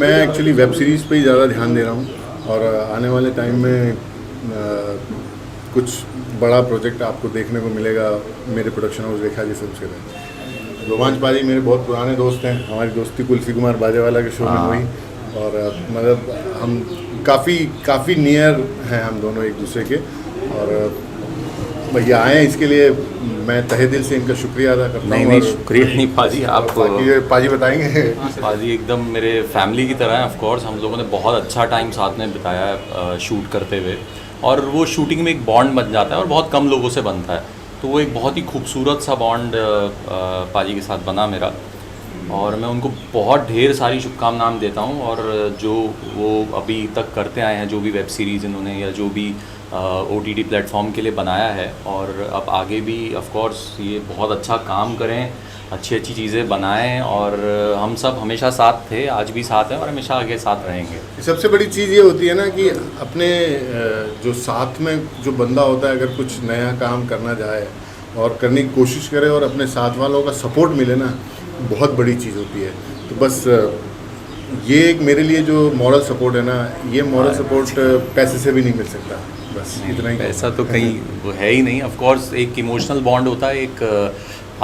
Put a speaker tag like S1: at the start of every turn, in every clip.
S1: मैं actually web series पे ही ज़्यादा ध्यान दे रहा हूँ और आने वाले टाइम में कुछ बड़ा प्रोजेक्ट आपको देखने को मिलेगा मेरे production house Rekha ji films के तहत। रोमांच पाजी मेरे बहुत पुराने दोस्त हैं, हमारी दोस्ती कुल्फी कुमार बाजेवाला के शो में हुई और मतलब हम काफ़ी नियर हैं हम दोनों एक दूसरे के। और भैया आए हैं इसके लिए मैं तहे दिल से इनका शुक्रिया अदा करता हूँ।
S2: नहीं शुक्रिया नहीं पाजी, आप
S1: पाजी बताएंगे।
S2: पाजी एकदम मेरे फैमिली की तरह है। ऑफ कोर्स हम लोगों ने बहुत अच्छा टाइम साथ में बिताया है शूट करते हुए, और वो शूटिंग में एक बॉन्ड बन जाता है और बहुत कम लोगों से बनता है, तो वो एक बहुत ही खूबसूरत सा बॉन्ड पाजी के साथ बना मेरा, और मैं उनको बहुत ढेर सारी शुभकामनाएं देता हूँ। और जो वो अभी तक करते आए हैं, जो भी वेब सीरीज़ इन्होंने या जो भी OTT प्लेटफॉर्म के लिए बनाया है, और अब आगे भी ऑफ कोर्स ये बहुत अच्छा काम करें, अच्छी चीज़ें बनाएं, और हम सब हमेशा साथ थे, आज भी साथ हैं और हमेशा आगे साथ रहेंगे।
S1: सबसे बड़ी चीज़ ये होती है ना कि अपने जो साथ में जो बंदा होता है, अगर कुछ नया काम करना चाहे और करने की कोशिश करे और अपने साथ वालों का सपोर्ट मिले ना, बहुत बड़ी चीज़ होती है। तो बस ये एक मेरे लिए जो मॉरल सपोर्ट है ना, ये मॉरल सपोर्ट पैसे से भी नहीं मिल सकता। बस इतना ही,
S2: पैसा तो कहीं वो है ही नहीं। ऑफ कोर्स एक इमोशनल बॉन्ड होता है, एक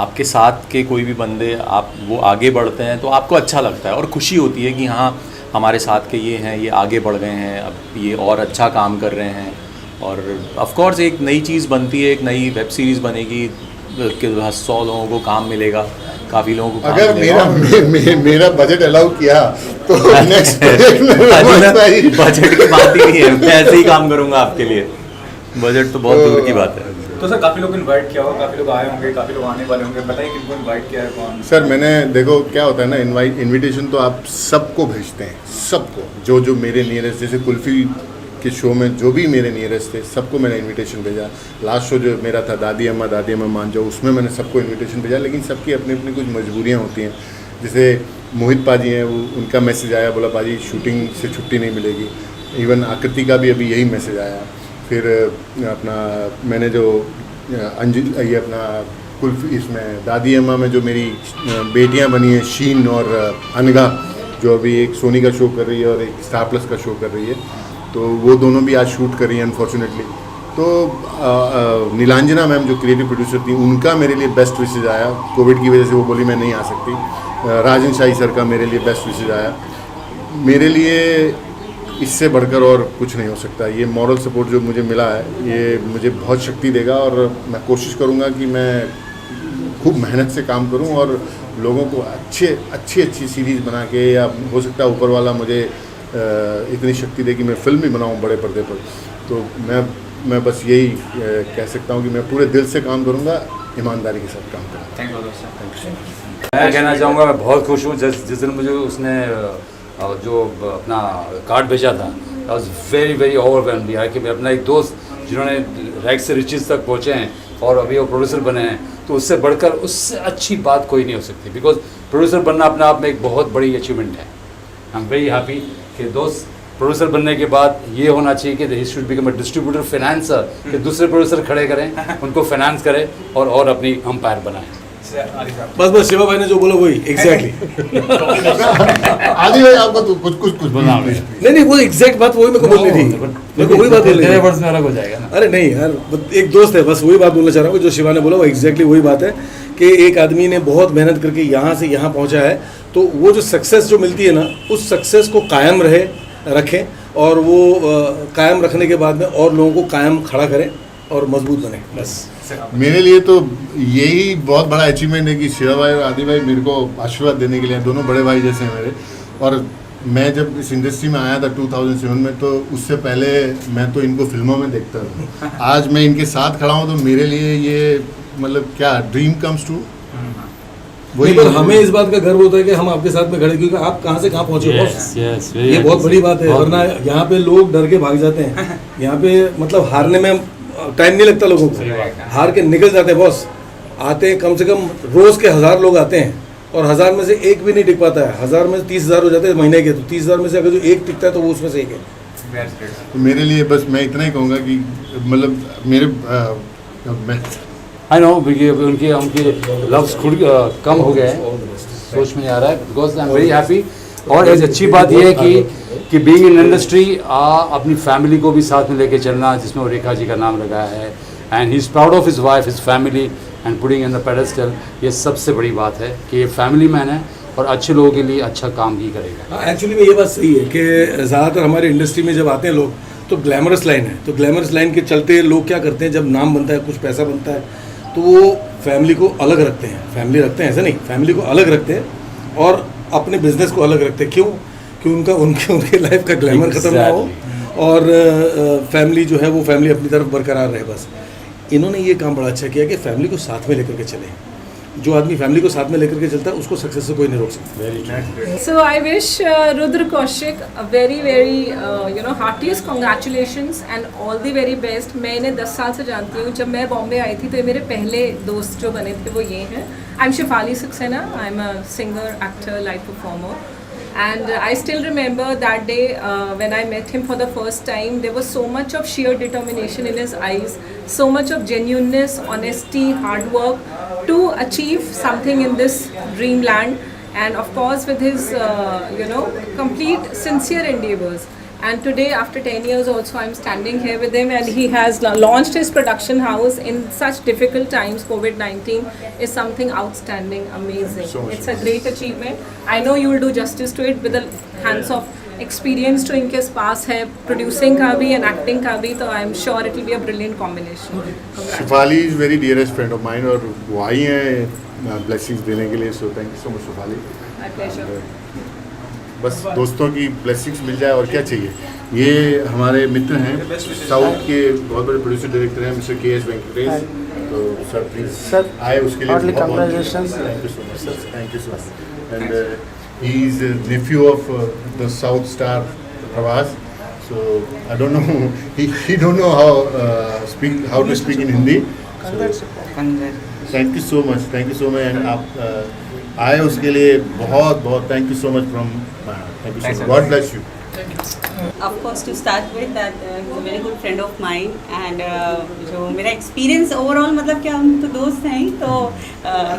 S2: आपके साथ के कोई भी बंदे आप वो आगे बढ़ते हैं तो आपको अच्छा लगता है और खुशी होती है कि हाँ हमारे साथ के ये हैं, ये आगे बढ़ गए हैं, अब ये और अच्छा काम कर रहे हैं। और ऑफ कोर्स एक नई चीज़ बनती है, एक नई वेब सीरीज़ बनेगी, 100 लोगों को काम मिलेगा, काफ़ी लोगों को काम
S1: अगर
S2: मिलेगा।
S1: मेरा बजट अलाउ किया तो नेक्स्ट
S2: बजट की बात ही नहीं है, मैं ऐसे ही काम करूँगा आपके लिए, बजट तो बहुत दूर की बात है।
S3: तो सर काफ़ी लोग इनवाइट किया होगा, काफ़ी लोग आए होंगे, काफ़ी लोग आने वाले होंगे, बताइए किनको इनवाइट किया है, कौन?
S1: सर मैंने देखो क्या होता है ना, इनविटेशन तो आप सबको भेजते हैं, सबको जो मेरे नियरेस्ट, जैसे कुल्फी के शो में जो भी मेरे नियरेस्ट थे सबको मैंने इनविटेशन भेजा। लास्ट शो जो मेरा था दादी अम्मा मान जाओ, उसमें मैंने सबको इनविटेशन भेजा, लेकिन सबकी अपनी अपनी कुछ मजबूरियाँ होती हैं। जैसे मोहित पाजी हैं, वो उनका मैसेज आया, बोला पाजी शूटिंग से छुट्टी नहीं मिलेगी। इवन आकृति का भी अभी यही मैसेज आया। फिर अपना मैंने जो ये अपना कुल्फी इसमें दादी अम्मा में जो मेरी बेटियां बनी हैं शीन और अनगा, जो अभी एक सोनी का शो कर रही है और एक स्टार प्लस का शो कर रही है, तो वो दोनों भी आज शूट कर रही हैं अनफॉर्चुनेटली। तो नीलांजना मैम जो क्रिएटिव प्रोड्यूसर थी, उनका मेरे लिए बेस्ट विशेज आया। कोविड की वजह से वो बोली मैं नहीं आ सकती। राजन शाही सर का मेरे लिए बेस्ट विशेज आया। मेरे लिए इससे बढ़कर और कुछ नहीं हो सकता। ये मॉरल सपोर्ट जो मुझे मिला है, ये मुझे बहुत शक्ति देगा, और मैं कोशिश करूँगा कि मैं खूब मेहनत से काम करूँ और लोगों को अच्छी सीरीज़ बना के, या हो सकता है ऊपर वाला मुझे इतनी शक्ति दे कि मैं फिल्म भी बनाऊँ बड़े पर्दे पर। तो मैं बस यही कह सकता हूँ कि मैं पूरे दिल से काम करूँगा, ईमानदारी के साथ काम करूँगा।
S3: Thank you.
S4: मैं कहना चाहूँगा मैं बहुत खुश हूँ जिस दिन मुझे उसने जो अपना कार्ड भेजा था, आई वॉज वेरी ओवरवेल्म्ड यार, कि मैं अपना एक दोस्त जिन्होंने रैग से रिचेस तक पहुँचे हैं और अभी वो प्रोड्यूसर बने हैं, तो उससे बढ़कर उससे अच्छी बात कोई नहीं हो सकती। बिकॉज प्रोड्यूसर बनना अपने आप में एक बहुत बड़ी अचीवमेंट है। आई एम वेरी हैप्पी कि दोस्त प्रोड्यूसर बनने के बाद ये होना चाहिए कि he should become a distributor financer, कि दूसरे प्रोड्यूसर खड़े करें, उनको फाइनेंस करें और अपनी अंपायर बनाएं।
S5: बस शिवा भाई ने जो बोला वही एग्जैक्टली।
S1: आदि भाई आपको तो कुछ बोलना
S5: नहीं वो एग्जैक्ट बात वही मेरे को बोलनी थी, मेरे को वही बात बोलनी थी।
S4: वर्ड्स में अलग हो जाएगा ना।
S5: अरे नहीं यार, एक दोस्त है, बस वही बात बोलना चाह रहा हूँ। जो शिवा ने बोला वो एग्जैक्टली वही बात है कि एक आदमी ने बहुत मेहनत करके यहाँ से यहाँ पहुँचा है, तो वो जो सक्सेस जो मिलती है ना, उस सक्सेस को कायम रखें, और वो कायम रखने के बाद में और लोगों को कायम खड़ा करें और मजबूत बने। बस
S1: मेरे लिए तो यही बहुत बड़ा अचीवमेंट है कि शिवा भाई और आदि भाई मेरे को आशीर्वाद देने के लिए, दोनों बड़े भाई जैसे हैं मेरे। और मैं जब इस इंडस्ट्री में आया था 2007 में, तो उससे पहले मैं तो इनको फिल्मों में देखता था। आज मैं इनके साथ खड़ा हूँ तो मेरे लिए ये मतलब क्या ड्रीम कम्स ट्रू।
S5: वही पर हमें इस बात का गर्व होता है कि हम आपके साथ में खड़े, क्योंकि आप कहाँ से कहाँ पहुँचे बॉस। ये बहुत बड़ी बात है, वरना यहाँ पे लोग डर के भाग जाते हैं। यहाँ पे मतलब हारने में टाइम नहीं लगता लोगों को, हार के निकल जाते हैं बॉस। आते कम से कम रोज के 1000 लोग आते हैं, और 1000 में से एक भी नहीं टिक पाता है। 1000 में 30,000 हो जाते हैं महीने के, तो 30,000 में से अगर जो एक टिकता है तो वो उसमें से एक है।
S1: तो मेरे लिए बस मैं इतना ही कहूँगा कि मतलब मेरे मैं
S4: आई नो उनके लफ्ज़ खुद कम हो गए हैं, सोच में नहीं आ रहा है। Because I am very happy और एक अच्छी बात यह है कि बीइंग इन इंडस्ट्री अपनी फैमिली को भी साथ में लेके चलना, जिसमें वो रेखा जी का नाम लगाया है, and he is proud of his wife, his family and putting in the pedestal. ये सबसे बड़ी बात है कि ये फैमिली मैन है और अच्छे लोगों के लिए अच्छा काम ही करेगा।
S5: एक्चुअली में ये बात सही है कि ज़्यादातर हमारे इंडस्ट्री में जब आते हैं लोग तो ग्लैमरस लाइन है, तो ग्लैमरस लाइन के चलते लोग क्या करते हैं, जब नाम बनता है, कुछ पैसा बनता है, तो वो फैमिली को अलग रखते हैं। फैमिली रखते हैं, ऐसा नहीं, फैमिली को अलग रखते हैं और अपने बिजनेस को अलग रखते हैं। क्यों? कि उनके लाइफ का ग्लैमर खत्म ना हो और फैमिली जो है वो फैमिली अपनी तरफ बरकरार रहे। बस इन्होंने ये काम बड़ा अच्छा किया कि फैमिली को साथ में लेकर के चले। जो आदमी फैमिली को साथ में लेकर के चलता है उसको सक्सेस से कोई नहीं रोक सकता।
S6: So I wish Rudra Kaushik a very heartiest congratulations and all the very best। मैं इन्हें 10 साल से जानती हूँ। जब मैं बॉम्बे आई थी तो ये मेरे पहले दोस्त जो बने थे वो ये हैं। I'm Shefali Saxena, I'm a singer, actor, live performer। And I still remember that day when I met him for the first time, there was so much of sheer determination in his eyes, so much of genuineness, honesty, hard work to achieve something in this dreamland, and of course with his complete sincere endeavors. And today, after 10 years also, I'm standing here with him, and he has launched his production house in such difficult times. COVID-19 is something outstanding, amazing. It's a great achievement. I know you will do justice to it with the hands of experience to इनके पास है, producing का भी and acting का भी, तो I'm sure it will be a brilliant combination.
S1: Shefali is very dearest friend of mine और वो आई हैं ब्लेसिंग्स देने के लिए। So thank you so much Shefali.
S6: My pleasure.
S1: बस दोस्तों की ब्लेसिंग्स मिल जाए और क्या चाहिए। ये हमारे मित्र हैं, साउथ के बहुत बड़े प्रोड्यूसर डायरेक्टर हैं मिस्टर के एस वेंकटेश। तो सर प्लीज
S7: सर
S1: आए उसके लिए
S7: heartily
S1: बहुत
S7: congratulations।
S1: Thank you so much sir, thank you so much. And he is nephew of the south star Prabhas. So I don't know, he don't know how to speak in Hindi. Thank you so much, thank you so much. And आप आए उसके लिए बहुत बहुत thank you so much from thank you so much. God bless you.
S8: Of course, to start with, that he's a very good friend of mine, and जो मेरा experience overall मतलब क्या, हम तो दोस्त हैं ही, तो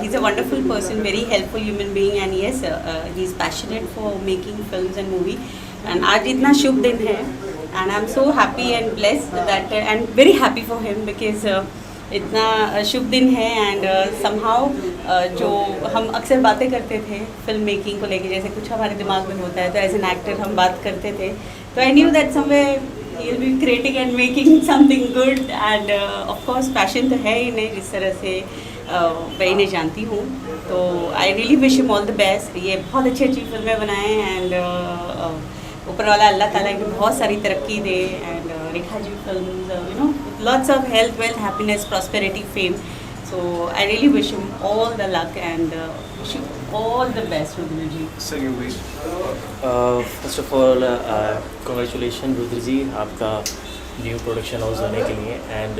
S8: he's a wonderful person, very helpful human being, and yes, he's passionate for making films and movie, and आज इतना शुभ दिन है, and I'm so happy and blessed that and very happy for him because इतना शुभ दिन है। And somehow जो हम अक्सर बातें करते थे फिल्म मेकिंग को लेके, जैसे कुछ हमारे दिमाग में होता है तो एज एन एक्टर हम बात करते थे, तो I knew that somewhere he will be creating and making something good. End of course passion तो है ही नहीं, जिस तरह से मैं इन्हें जानती हूँ, तो I really wish him all the best. ये बहुत अच्छी अच्छी फिल्में बनाएं एंड ऊपर वाला अल्लाह ताला इन्हें बहुत सारी तरक्की दे, and Rekha ji film lots of health, wealth, happiness, prosperity, fame. So I really wish him all the luck and wish him all the best, Rudra ji.
S3: Sir, you wish?
S7: First of all congratulation Rudra ji आपका new production house होने के लिए। And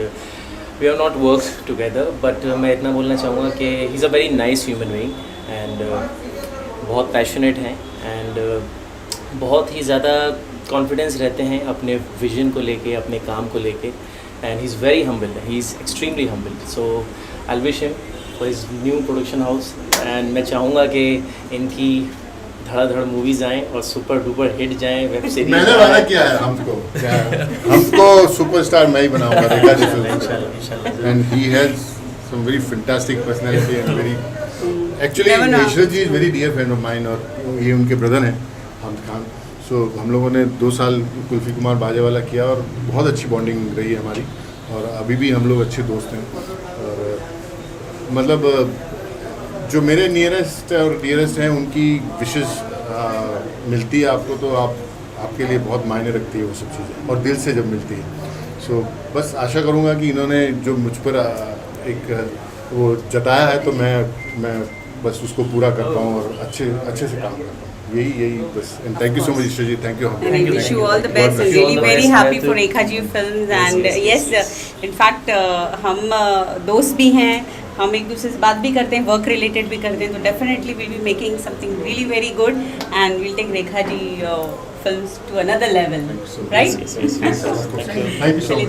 S7: we have not work together, but मैं इतना बोलना चाहूँगा कि he is a very nice human being and बहुत पैशनेट हैं एंड बहुत ही ज़्यादा कॉन्फिडेंस रहते हैं अपने विजन को लेके, अपने काम को लेके, and he's very humble, he's extremely humble, so I'll wish him for his new production house, and मैं चाहूँगा कि इनकी धड़ाधड़ मूवीज आएँ और सुपर डुपर हिट जाएँ, वेब सीरीज।
S1: मैंने वादा किया है हमको सुपरस्टार मैं ही बनाऊंगा Rekha ji film. And he has some very fantastic personality and very actually Ishwar ji is very dear friend of mine, और ये उनके ब्रदर हैं हमद खान। सो हम लोगों ने 2 साल कुल्फी कुमार बाजेवाला किया और बहुत अच्छी बॉन्डिंग रही है हमारी, और अभी भी हम लोग अच्छे दोस्त हैं। और मतलब जो मेरे नियरेस्ट और डियरेस्ट हैं उनकी विशेष मिलती है आपको, तो आपके लिए बहुत मायने रखती है वो सब चीज़ें, और दिल से जब मिलती है। सो बस आशा करूँगा कि इन्होंने जो मुझ पर एक वो जताया है, तो मैं बस उसको पूरा कर पाऊँ और अच्छे से काम कर पाऊँ, यही बस। And thank you so much Ishwar ji, thank you.
S8: And I wish you all the best. I'm really very happy for Rekha Ji Films, and yes, in fact हम दोस्त भी हैं, हम एक दूसरे से बात भी करते हैं, वर्क रिलेटेड भी करते हैं, तो definitely will be making something really very good and will take Rekha ji films to another level, right?
S1: Thank you so much.